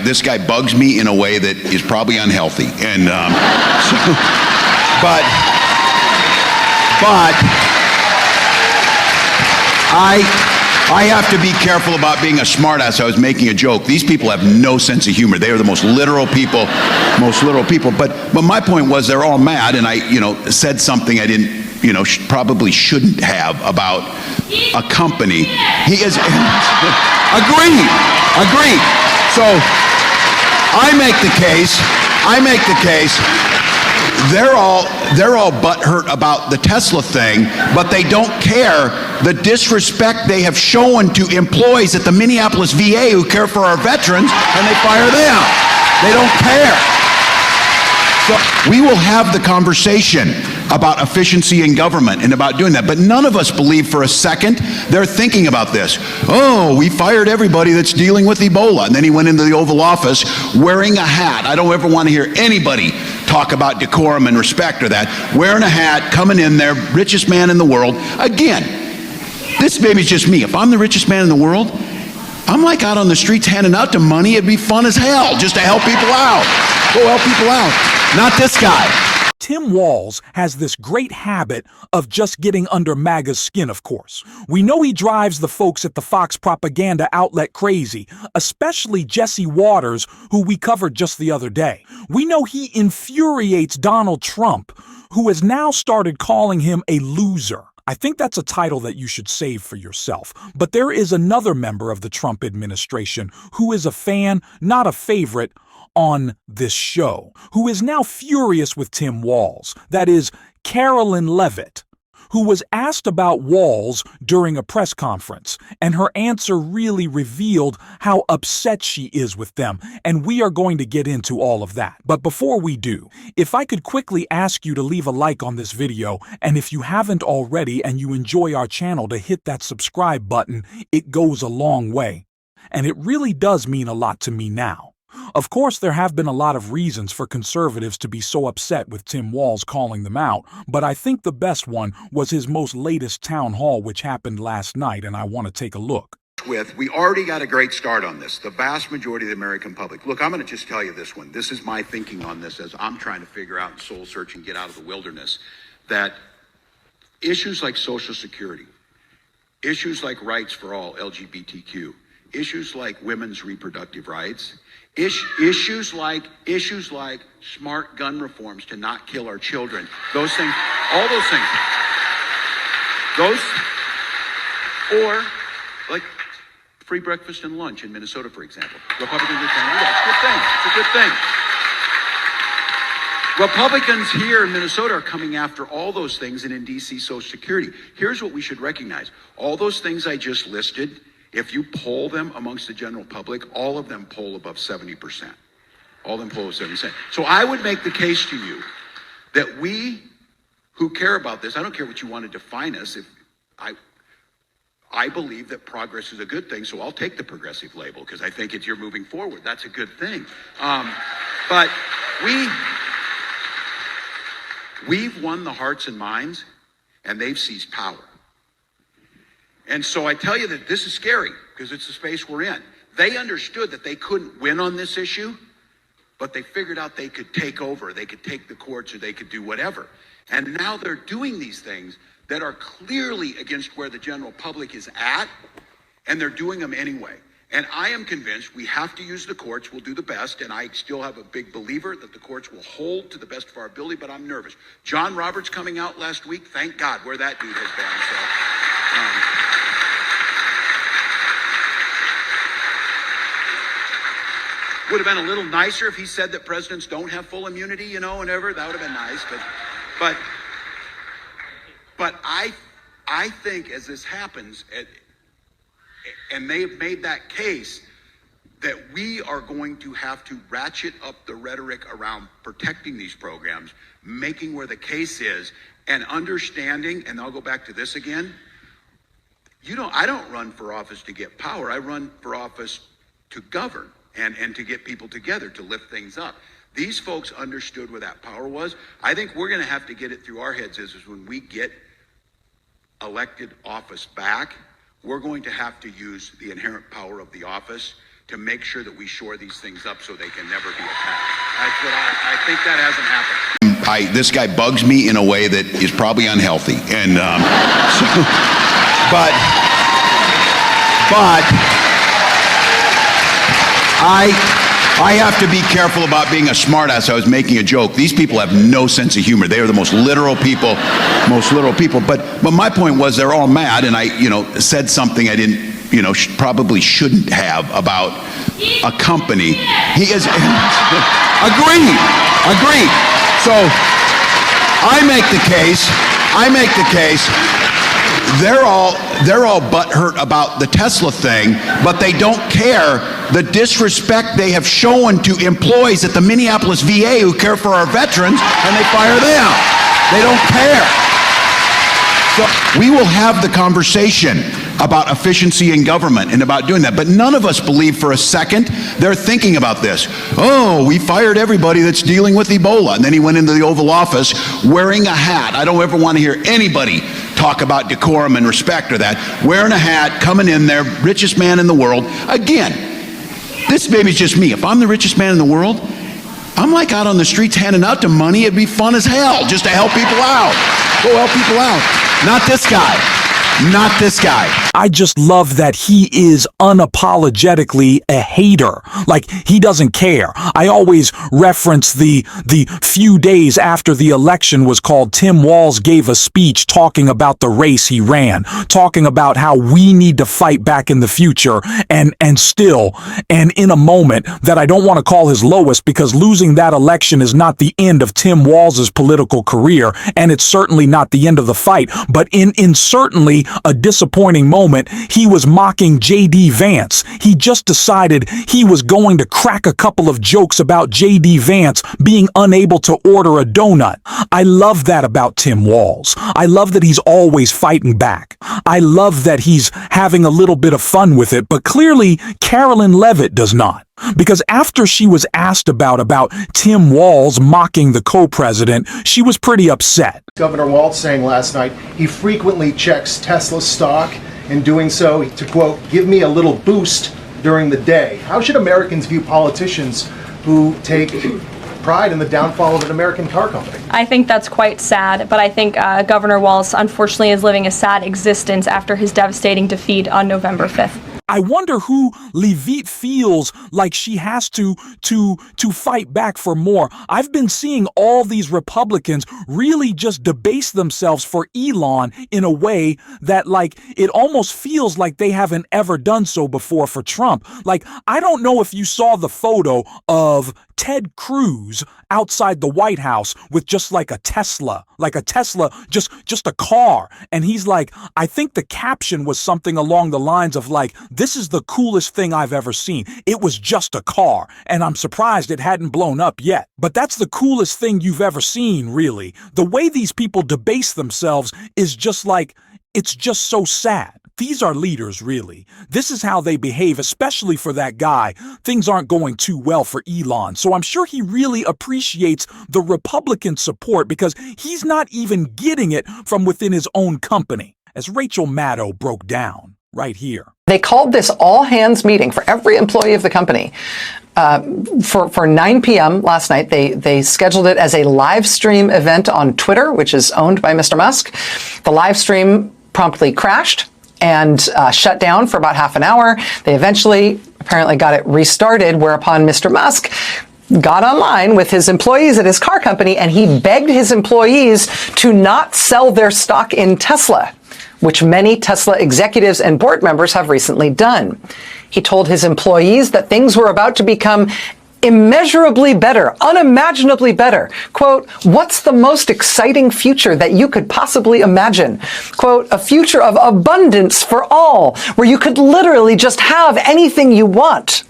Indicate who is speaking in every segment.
Speaker 1: This guy bugs me in a way that is probably unhealthy, and but I have to be careful about being a smartass. I was making a joke. These people have no sense of humor. They are the most literal people. But my point was they're all mad, and I said something I didn't probably shouldn't have about a company. He is agreed. So I make the case. They're all butthurt about the Tesla thing, but they don't care the disrespect they have shown to employees at the Minneapolis VA who care for our veterans, and they fire them. They don't care. So we will have the conversation about efficiency in government and about doing that, but none of us believe for a second they're thinking about this. Oh, we fired everybody that's dealing with Ebola. And then he went into the Oval Office wearing a hat. I don't ever want to hear anybody talk about decorum and respect or that. Wearing a hat, coming in there, richest man in the world. Again, this maybe is just me. If I'm the richest man in the world, I'm like out on the streets handing out the money. It'd be fun as hell just to help people out. Go help people out. Not this guy.
Speaker 2: Tim Walz has this great habit of just getting under MAGA's skin, of course. We know he drives the folks at the Fox propaganda outlet crazy, especially Jesse Waters, who we covered just the other day. We know he infuriates Donald Trump, who has now started calling him a loser. I think that's a title that you should save for yourself. But there is another member of the Trump administration who is a fan, not a favorite, on this show, who is now furious with Tim Walz. That is Carolyn Levitt, who was asked about Walz during a press conference, and her answer really revealed how upset she is with them, and we are going to get into all of that. But before we do, if I could quickly ask you to leave a like on this video, and if you haven't already and you enjoy our channel, to hit that subscribe button. It goes a long way, and it really does mean a lot to me now. Of course, there have been a lot of reasons for conservatives to be so upset with Tim Walz calling them out, but I think the best one was his most latest town hall, which happened last night, and I want to take a look.
Speaker 1: We already got a great start on this, the vast majority of the American public. Look, I'm going to just tell you this one. This is my thinking on this as I'm trying to figure out and soul search and get out of the wilderness, that issues like Social Security, issues like rights for all LGBTQ, issues like women's reproductive rights, issues like smart gun reforms to not kill our children, those things, all those things, or like free breakfast and lunch in Minnesota, for example. Republicans are trying to do that. It's a good thing. Republicans here in Minnesota are coming after all those things, and in DC, Social Security. Here's what we should recognize. All those things I just listed, if you poll them amongst the general public, all of them poll above 70%. All of them poll above 70%. So I would make the case to you that we who care about this, I don't care what you want to define us, if I believe that progress is a good thing, so I'll take the progressive label because I think you're moving forward. That's a good thing. But we've won the hearts and minds, and they've seized power. And so I tell you that this is scary because it's the space we're in. They understood that they couldn't win on this issue, but they figured out they could take over, they could take the courts, or they could do whatever. And now they're doing these things that are clearly against where the general public is at, and they're doing them anyway. And I am convinced we have to use the courts. We'll do the best, and I still have a big believer that the courts will hold to the best of our ability, but I'm nervous. John Roberts coming out last week, thank God, where that dude has been. So, would have been a little nicer if he said that presidents don't have full immunity, whatever. That would have been nice. But I think as this happens, and they have made that case, that we are going to have to ratchet up the rhetoric around protecting these programs, making where the case is, and understanding, and I'll go back to this again, I don't run for office to get power. I run for office to govern. And to get people together, to lift things up. These folks understood where that power was. I think we're going to have to get it through our heads is when we get elected office back, we're going to have to use the inherent power of the office to make sure that we shore these things up so they can never be attacked. That's what I think that hasn't happened. This guy bugs me in a way that is probably unhealthy, and but I have to be careful about being a smartass. I was making a joke. These people have no sense of humor. They are the most literal people. But my point was they're all mad, and I, said something I didn't, probably shouldn't have about a company. He is agreed. So I make the case. They're all butthurt about the Tesla thing, but they don't care the disrespect they have shown to employees at the Minneapolis VA who care for our veterans, and they fire them. They don't care. So we will have the conversation about efficiency in government and about doing that, but none of us believe for a second they're thinking about this. Oh, we fired everybody that's dealing with Ebola. And then he went into the Oval Office wearing a hat. I don't ever want to hear anybody talk about decorum and respect or that. Wearing a hat, coming in there, richest man in the world. Again, this maybe is just me. If I'm the richest man in the world, I'm like out on the streets handing out the money. It'd be fun as hell just to help people out. Go help people out. Not this guy. I
Speaker 2: just love that he is unapologetically a hater. Like, he doesn't care. I always reference the few days after the election was called, Tim Walz gave a speech talking about the race he ran, talking about how we need to fight back in the future, and in a moment that I don't want to call his lowest, because losing that election is not the end of Tim Walz's political career, and it's certainly not the end of the fight, but in certainly a disappointing moment, he was mocking J.D. Vance. He just decided he was going to crack a couple of jokes about J.D. Vance being unable to order a donut. I love that about Tim Walz. I love that he's always fighting back. I love that he's having a little bit of fun with it, but clearly Carolyn Leavitt does not. Because after she was asked about Tim Walz mocking the co-president, she was pretty upset.
Speaker 3: Governor Walz saying last night he frequently checks Tesla stock, in doing so to, quote, give me a little boost during the day. How should Americans view politicians who take pride in the downfall of an American car company?
Speaker 4: I think that's quite sad, but I think Governor Walz unfortunately is living a sad existence after his devastating defeat on November 5th.
Speaker 2: I wonder who Leavitt feels like she has to fight back for more. I've been seeing all these Republicans really just debase themselves for Elon in a way that, like, it almost feels like they haven't ever done so before for Trump. Like, I don't know if you saw the photo of Ted Cruz outside the White House with just like a Tesla, just a car. And he's like, I think the caption was something along the lines of like, this is the coolest thing I've ever seen. It was just a car, and I'm surprised it hadn't blown up yet. But that's the coolest thing you've ever seen, really. The way these people debase themselves is just like, it's just so sad. These are leaders, really. This is how they behave, especially for that guy. Things aren't going too well for Elon, so I'm sure he really appreciates the Republican support because he's not even getting it from within his own company, as Rachel Maddow broke down right here.
Speaker 5: They called this all-hands meeting for every employee of the company for 9 p.m. last night. They scheduled it as a live stream event on Twitter, which is owned by Mr. Musk. The live stream promptly crashed and shut down for about half an hour. They eventually apparently got it restarted, whereupon Mr. Musk got online with his employees at his car company, and he begged his employees to not sell their stock in Tesla, which many Tesla executives and board members have recently done. He told his employees that things were about to become immeasurably better, unimaginably better. Quote, what's the most exciting future that you could possibly imagine? Quote, a future of abundance for all, where you could literally just have anything you want.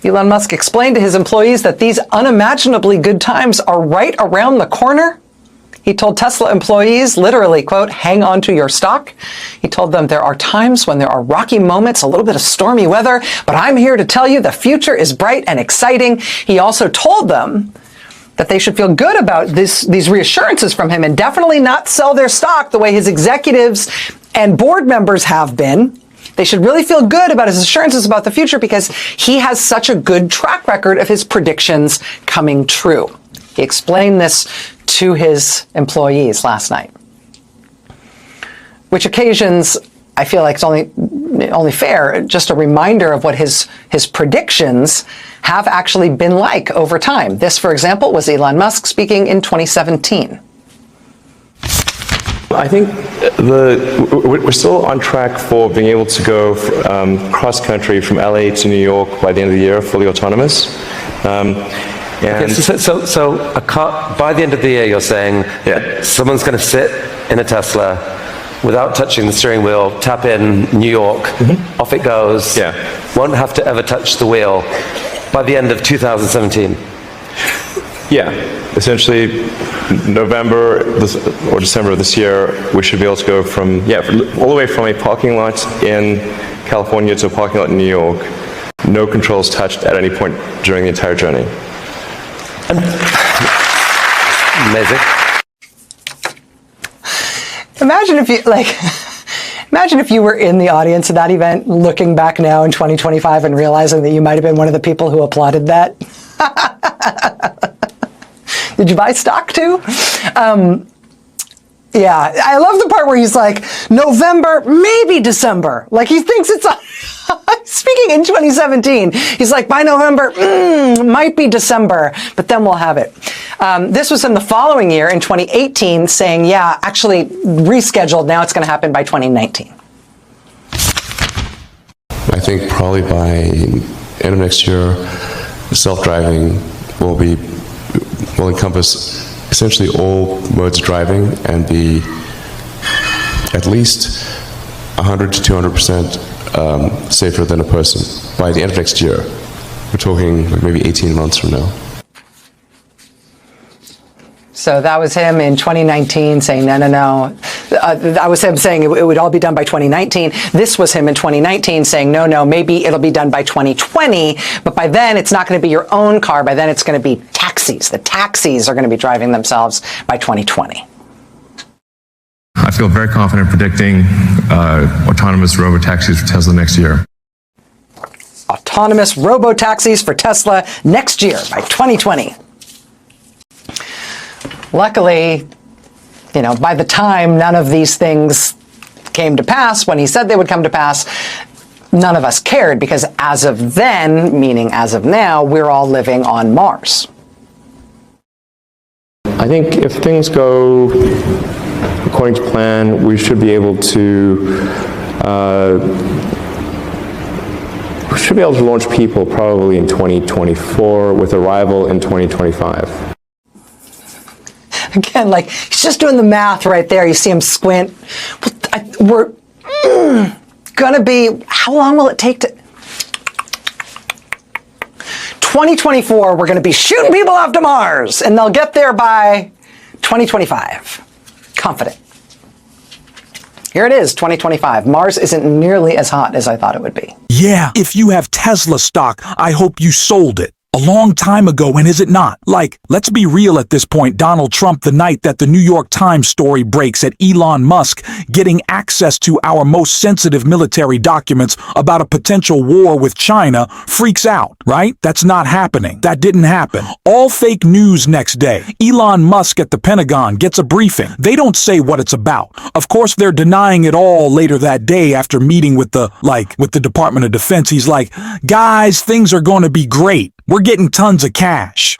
Speaker 5: Elon Musk explained to his employees that these unimaginably good times are right around the corner. He told Tesla employees, literally, quote, hang on to your stock. He told them there are times when there are rocky moments, a little bit of stormy weather, but I'm here to tell you the future is bright and exciting. He also told them that they should feel good about these reassurances from him and definitely not sell their stock the way his executives and board members have been. They should really feel good about his assurances about the future because he has such a good track record of his predictions coming true. He explained this to his employees last night. Which occasions, I feel like it's only fair, just a reminder of what his predictions have actually been like over time. This, for example, was Elon Musk speaking in 2017.
Speaker 6: I think we're still on track for being able to go cross-country from LA to New York by the end of the year, fully autonomous.
Speaker 7: Okay, so a car, by the end of the year, you're saying someone's going to sit in a Tesla without touching the steering wheel, tap in New York, off it goes, won't have to ever touch the wheel by the end of 2017.
Speaker 6: Yeah, essentially November or December of this year, we should be able to go from, all the way from a parking lot in California to a parking lot in New York. No controls touched at any point during the entire journey.
Speaker 7: Amazing.
Speaker 5: Imagine if you were in the audience of that event, looking back now in 2025 and realizing that you might have been one of the people who applauded that. Did you buy stock too? Yeah, I love the part where he's like, November, maybe December. Like he thinks it's speaking in 2017. He's like, by November, might be December, but then we'll have it. This was in the following year, in 2018, saying, yeah, actually rescheduled. Now it's going to happen by 2019.
Speaker 8: I think probably by end of next year, self-driving will encompass essentially all modes of driving and be at least 100 to 200% safer than a person by the end of next year. We're talking maybe 18 months from now.
Speaker 5: So that was him in 2019 saying, no. That was him saying it would all be done by 2019. This was him in 2019 saying, no, maybe it'll be done by 2020. But by then, it's not going to be your own car. By then, it's going to be taxis. The taxis are going to be driving themselves by 2020.
Speaker 9: I feel very confident predicting autonomous robo-taxis for Tesla next year.
Speaker 5: Autonomous robo-taxis for Tesla next year by 2020. Luckily, by the time none of these things came to pass, when he said they would come to pass, none of us cared because as of then, meaning as of now, we're all living on Mars.
Speaker 6: I think if things go according to plan, we should be able to launch people probably in 2024 with arrival in 2025.
Speaker 5: Again, he's just doing the math right there. You see him squint. We're gonna be, how long will it take to? 2024, we're gonna be shooting people off to Mars, and they'll get there by 2025. Confident. Here it is, 2025. Mars isn't nearly as hot as I thought it would be.
Speaker 2: Yeah, if you have Tesla stock, I hope you sold it. A long time ago, and is it not? Let's be real at this point. Donald Trump, the night that the New York Times story breaks at Elon Musk getting access to our most sensitive military documents about a potential war with China, freaks out, right? That's not happening. That didn't happen. All fake news next day. Elon Musk at the Pentagon gets a briefing. They don't say what it's about. Of course, they're denying it all later that day after meeting with the Department of Defense. He's like, guys, things are going to be great. We're getting tons of cash.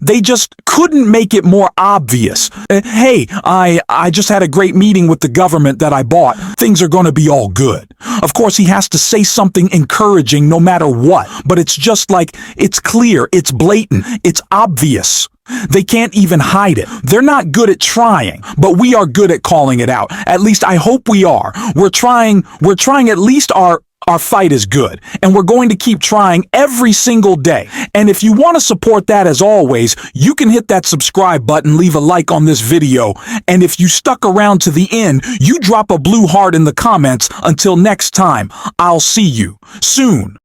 Speaker 2: They just couldn't make it more obvious. Hey, I just had a great meeting with the government that I bought. Things are going to be all good. Of course, he has to say something encouraging no matter what. But it's just it's clear, it's blatant, it's obvious. They can't even hide it. They're not good at trying, but we are good at calling it out. At least I hope we are. We're trying at least our fight is good, and we're going to keep trying every single day. And if you want to support that, as always, you can hit that subscribe button, leave a like on this video, and if you stuck around to the end, you drop a blue heart in the comments. Until next time, I'll see you soon.